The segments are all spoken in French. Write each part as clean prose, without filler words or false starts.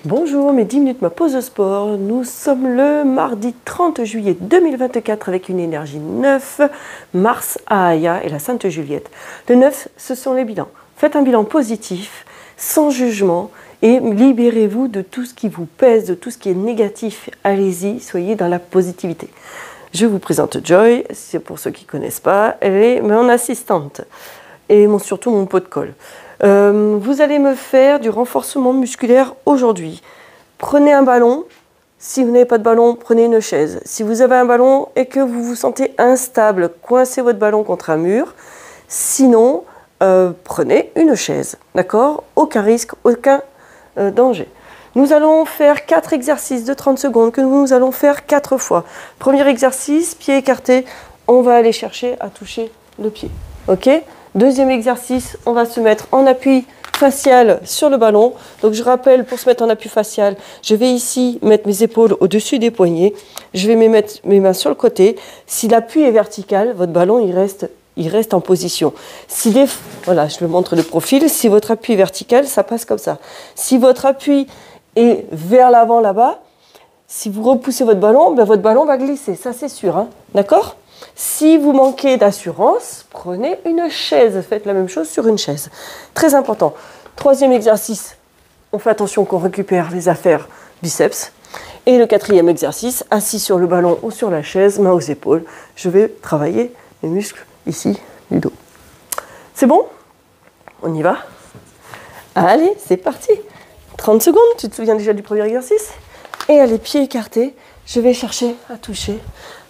Bonjour, mes 10 minutes, ma pause de sport. Nous sommes le mardi 30 juillet 2024 avec une énergie 9, Mars à Aya et la Sainte Juliette. Le 9, ce sont les bilans. Faites un bilan positif, sans jugement et libérez-vous de tout ce qui vous pèse, de tout ce qui est négatif. Allez-y, soyez dans la positivité. Je vous présente Joy, c'est pour ceux qui ne connaissent pas, elle est mon assistante et surtout mon pot de colle. Vous allez me faire du renforcement musculaire aujourd'hui. Prenez un ballon. Si vous n'avez pas de ballon, prenez une chaise. Si vous avez un ballon et que vous vous sentez instable, coincez votre ballon contre un mur. Sinon, prenez une chaise. D'accord? Aucun risque, aucun danger. Nous allons faire 4 exercices de 30 secondes que nous allons faire 4 fois. Premier exercice, pied écarté. On va aller chercher à toucher le pied. Ok? Deuxième exercice, on va se mettre en appui facial sur le ballon. Donc je rappelle, pour se mettre en appui facial, je vais ici mettre mes épaules au-dessus des poignets. Je vais mettre mes mains sur le côté. Si l'appui est vertical, votre ballon il reste en position. Voilà, je le montre de profil. Si votre appui est vertical, ça passe comme ça. Si votre appui est vers l'avant là-bas, si vous repoussez votre ballon va glisser. Ça, c'est sûr. Hein, d'accord ? Si vous manquez d'assurance, prenez une chaise. Faites la même chose sur une chaise. Très important. Troisième exercice, on fait attention qu'on récupère les affaires biceps. Et le quatrième exercice, assis sur le ballon ou sur la chaise, mains aux épaules, je vais travailler les muscles ici du dos. C'est bon? On y va? Allez, c'est parti. 30 secondes, tu te souviens déjà du premier exercice? Et allez, pieds écartés, je vais chercher à toucher.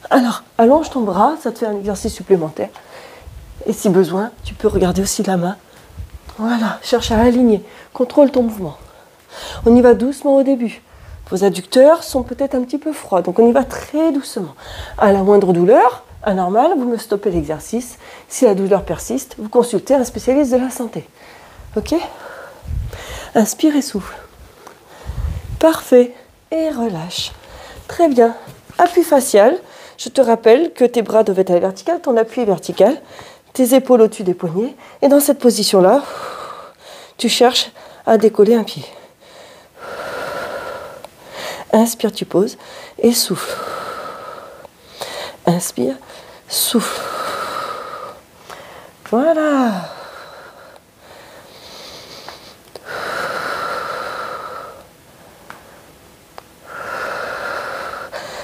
Alors, allonge ton bras, ça te fait un exercice supplémentaire. Et si besoin, tu peux regarder aussi la main. Voilà, cherche à aligner. Contrôle ton mouvement. On y va doucement au début. Vos adducteurs sont peut-être un petit peu froids, donc on y va très doucement. À la moindre douleur, anormale, vous me stoppez l'exercice. Si la douleur persiste, vous consultez un spécialiste de la santé. Ok? Inspire et souffle. Parfait. Et relâche. Très bien. Appui facial. Je te rappelle que tes bras doivent être à la verticale, ton appui est vertical, tes épaules au-dessus des poignets. Et dans cette position-là, tu cherches à décoller un pied. Inspire, tu poses et souffle. Inspire, souffle. Voilà.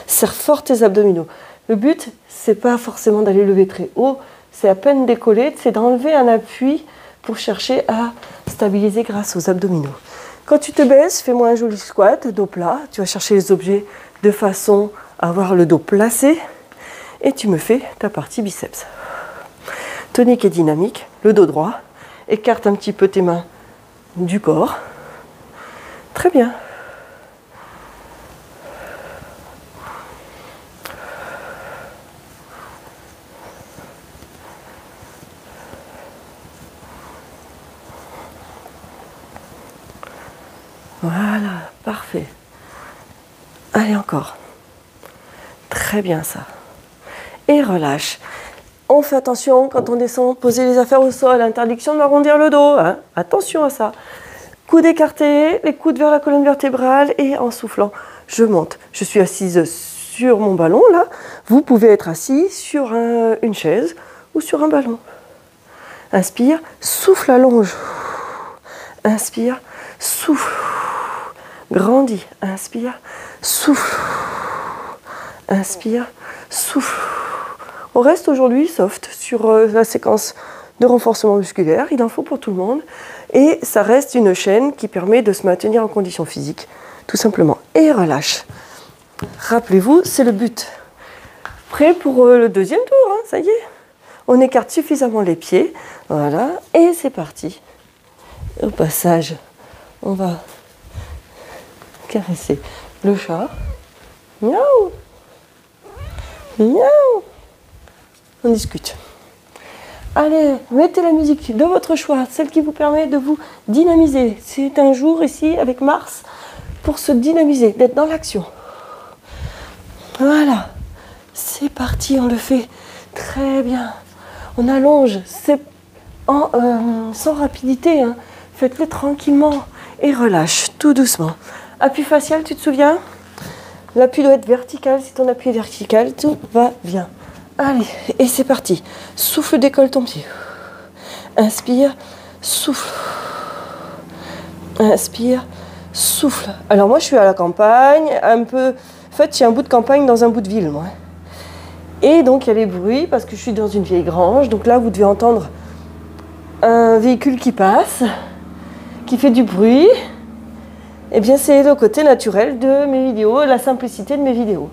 Serre fort tes abdominaux. Le but, c'est pas forcément d'aller lever très haut, c'est à peine décoller, c'est d'enlever un appui pour chercher à stabiliser grâce aux abdominaux. Quand tu te baisses, fais-moi un joli squat, dos plat. Tu vas chercher les objets de façon à avoir le dos placé et tu me fais ta partie biceps. Tonique et dynamique, le dos droit. Écarte un petit peu tes mains du corps. Très bien. Voilà, parfait. Allez, encore. Très bien ça. Et relâche. On fait attention quand on descend, poser les affaires au sol, interdiction d'arrondir le dos. Hein. Attention à ça. Coudes écartés, les coudes vers la colonne vertébrale et en soufflant, je monte. Je suis assise sur mon ballon là. Vous pouvez être assis sur une chaise ou sur un ballon. Inspire, souffle, allonge. Inspire, souffle. Grandis, inspire, souffle, inspire, souffle. On reste aujourd'hui soft sur la séquence de renforcement musculaire, il en faut pour tout le monde. Et ça reste une chaîne qui permet de se maintenir en condition physique, tout simplement. Et relâche. Rappelez-vous, c'est le but. Prêt pour le deuxième tour, hein, ça y est. On écarte suffisamment les pieds, voilà, et c'est parti. Au passage, on va caresser le chat. Miaou. Miaou. On discute. Allez, mettez la musique de votre choix, celle qui vous permet de vous dynamiser. C'est un jour ici avec Mars pour se dynamiser, d'être dans l'action. Voilà. C'est parti, on le fait très bien. On allonge, c'est sans rapidité. Hein. Faites-le tranquillement et relâche tout doucement. Appui facial, tu te souviens? L'appui doit être vertical. Si ton appui est vertical, tout va bien. Allez, et c'est parti. Souffle, décolle ton pied. Inspire, souffle. Inspire, souffle. Alors moi, je suis à la campagne, un peu... En fait, j'ai un bout de campagne dans un bout de ville, moi. Et donc, il y a les bruits, parce que je suis dans une vieille grange. Donc là, vous devez entendre un véhicule qui passe, qui fait du bruit. Eh bien, c'est le côté naturel de mes vidéos, la simplicité de mes vidéos.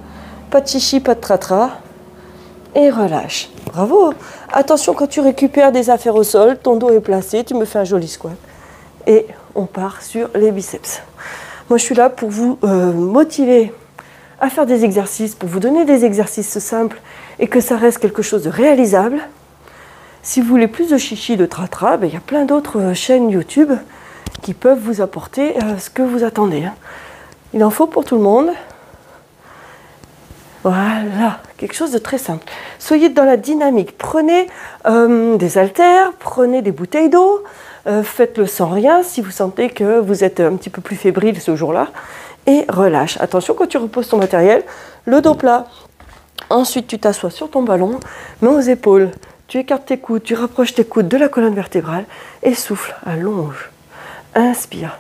Pas de chichi, pas de tratra. Et relâche. Bravo. Attention, quand tu récupères des affaires au sol, ton dos est placé, tu me fais un joli squat. Et on part sur les biceps. Moi, je suis là pour vous motiver à faire des exercices, pour vous donner des exercices simples et que ça reste quelque chose de réalisable. Si vous voulez plus de chichi, de tratra, il y a plein d'autres chaînes YouTube qui peuvent vous apporter ce que vous attendez. Il en faut pour tout le monde. Voilà, quelque chose de très simple. Soyez dans la dynamique. Prenez des haltères, prenez des bouteilles d'eau, faites-le sans rien si vous sentez que vous êtes un petit peu plus fébrile ce jour-là. Et relâche. Attention, quand tu reposes ton matériel, le dos plat. Ensuite, tu t'assois sur ton ballon, mains aux épaules. Tu écartes tes coudes, tu rapproches tes coudes de la colonne vertébrale et souffle, allonge. Inspire,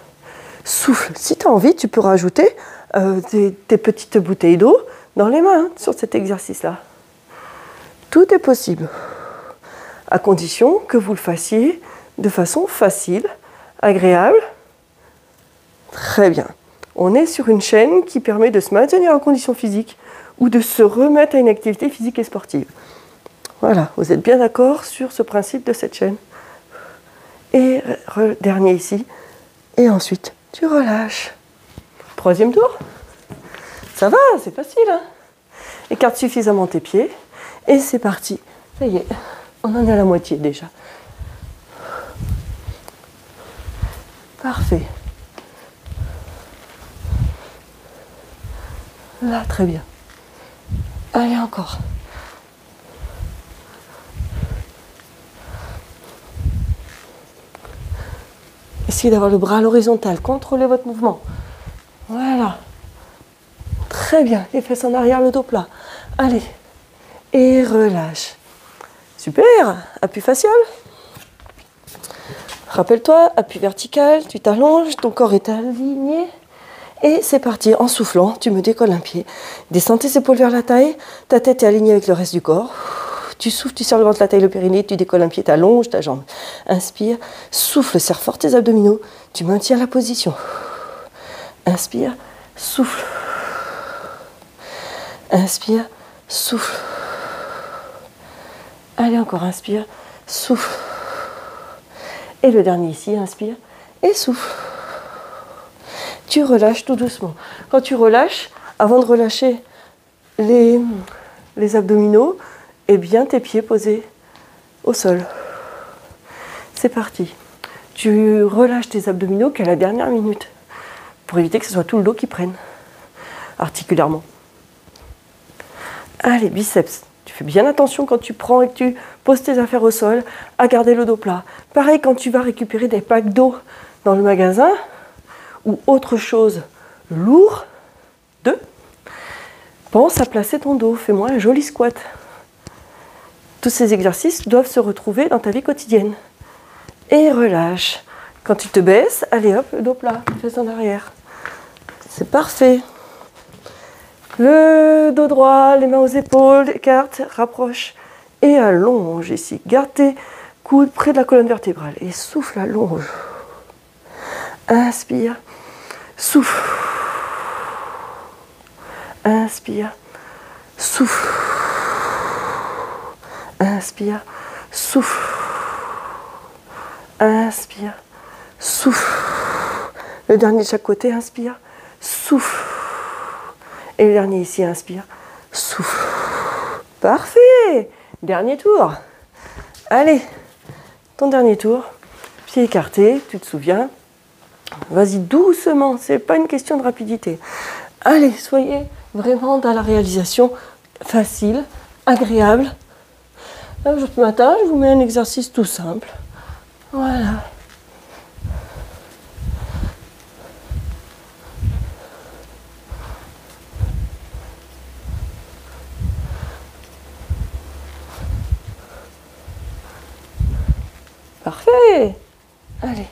souffle. Si tu as envie, tu peux rajouter tes petites bouteilles d'eau dans les mains sur cet exercice-là. Tout est possible, à condition que vous le fassiez de façon facile, agréable. Très bien. On est sur une chaîne qui permet de se maintenir en condition physique ou de se remettre à une activité physique et sportive. Voilà, vous êtes bien d'accord sur ce principe de cette chaîne. Et dernier ici. Et ensuite, tu relâches. Troisième tour. Ça va, c'est facile. Hein? Écarte suffisamment tes pieds. Et c'est parti. Ça y est, on en est à la moitié déjà. Parfait. Là, très bien. Allez, encore. Essayez d'avoir le bras à l'horizontale. Contrôlez votre mouvement. Voilà. Très bien. Les fesses en arrière, le dos plat. Allez. Et relâche. Super. Appui facial. Rappelle-toi, appui vertical. Tu t'allonges. Ton corps est aligné. Et c'est parti. En soufflant, tu me décolles un pied. Descends tes épaules vers la taille. Ta tête est alignée avec le reste du corps. Tu souffles, tu serres le ventre, la taille, le périnée, tu décolles un pied, tu allonges ta jambe. Inspire, souffle, serre fort tes abdominaux, tu maintiens la position. Inspire, souffle. Inspire, souffle. Allez, encore, inspire, souffle. Et le dernier ici, inspire et souffle. Tu relâches tout doucement. Quand tu relâches, avant de relâcher les abdominaux, et bien tes pieds posés au sol. C'est parti. Tu relâches tes abdominaux qu'à la dernière minute pour éviter que ce soit tout le dos qui prenne articulairement. Allez, biceps. Tu fais bien attention quand tu prends et que tu poses tes affaires au sol à garder le dos plat. Pareil quand tu vas récupérer des packs d'eau dans le magasin ou autre chose lourde, pense à placer ton dos. Fais-moi un joli squat. Tous ces exercices doivent se retrouver dans ta vie quotidienne. Et relâche. Quand tu te baisses, allez hop, le dos plat, fesses en arrière. C'est parfait. Le dos droit, les mains aux épaules, écarte, rapproche et allonge ici. Garde tes coudes près de la colonne vertébrale et souffle, allonge. Inspire, souffle. Inspire, souffle. Inspire, souffle. Inspire, souffle. Le dernier de chaque côté, inspire, souffle. Et le dernier ici, inspire, souffle. Parfait. Dernier tour. Allez, ton dernier tour. Pied écarté, tu te souviens. Vas-y doucement, c'est pas une question de rapidité. Allez, soyez vraiment dans la réalisation facile, agréable. Là, ce matin, je vous mets un exercice tout simple. Voilà. Parfait. Allez.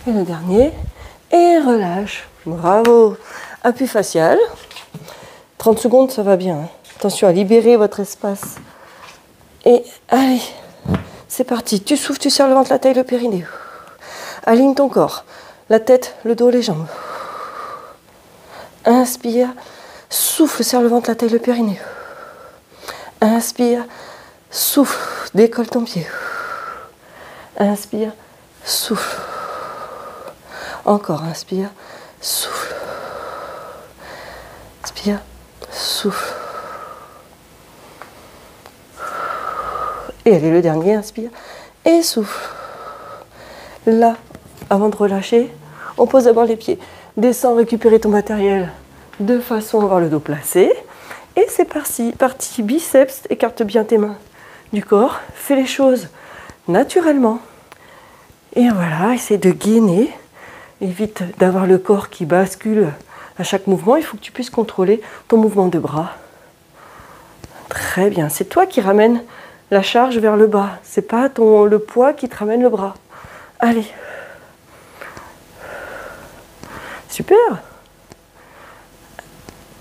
Et le dernier. Et relâche. Bravo. Appui facial. 30 secondes, ça va bien. Attention à libérer votre espace. Et allez, c'est parti. Tu souffles, tu serres le ventre, la taille, le périnée. Aligne ton corps. La tête, le dos, les jambes. Inspire. Souffle, serre le ventre, la taille, le périnée. Inspire. Souffle. Décolle ton pied. Inspire. Souffle. Encore. Inspire. Souffle. Inspire. Souffle. Et allez, le dernier, inspire et souffle. Là, avant de relâcher, on pose d'abord les pieds. Descends récupérer ton matériel de façon à avoir le dos placé. Et c'est parti, biceps, écarte bien tes mains du corps. Fais les choses naturellement. Et voilà, essaie de gainer. Évite d'avoir le corps qui bascule à chaque mouvement. Il faut que tu puisses contrôler ton mouvement de bras. Très bien, c'est toi qui ramènes la charge vers le bas. C'est pas le poids qui te ramène le bras. Allez. Super.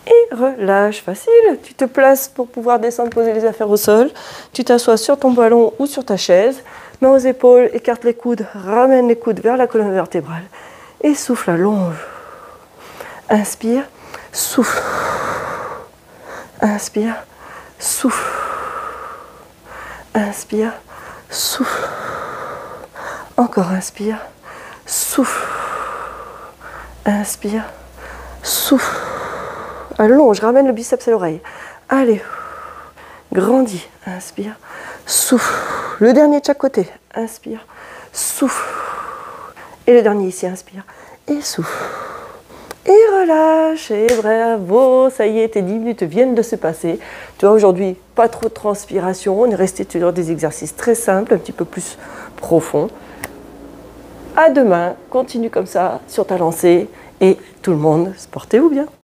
Et relâche, facile. Tu te places pour pouvoir descendre, poser les affaires au sol. Tu t'assois sur ton ballon ou sur ta chaise. Mains aux épaules, écarte les coudes, ramène les coudes vers la colonne vertébrale. Et souffle, allonge. Inspire, souffle. Inspire, souffle. Inspire, souffle. Encore inspire, souffle. Inspire, souffle. Allonge, ramène le biceps à l'oreille. Allez, grandis. Inspire, souffle. Le dernier de chaque côté. Inspire, souffle. Et le dernier ici, inspire et souffle. Et relâche, et bravo, ça y est, tes 10 minutes viennent de se passer. Tu vois, aujourd'hui, pas trop de transpiration, on est resté sur des exercices très simples, un petit peu plus profonds. À demain, continue comme ça sur ta lancée, et tout le monde, portez-vous bien.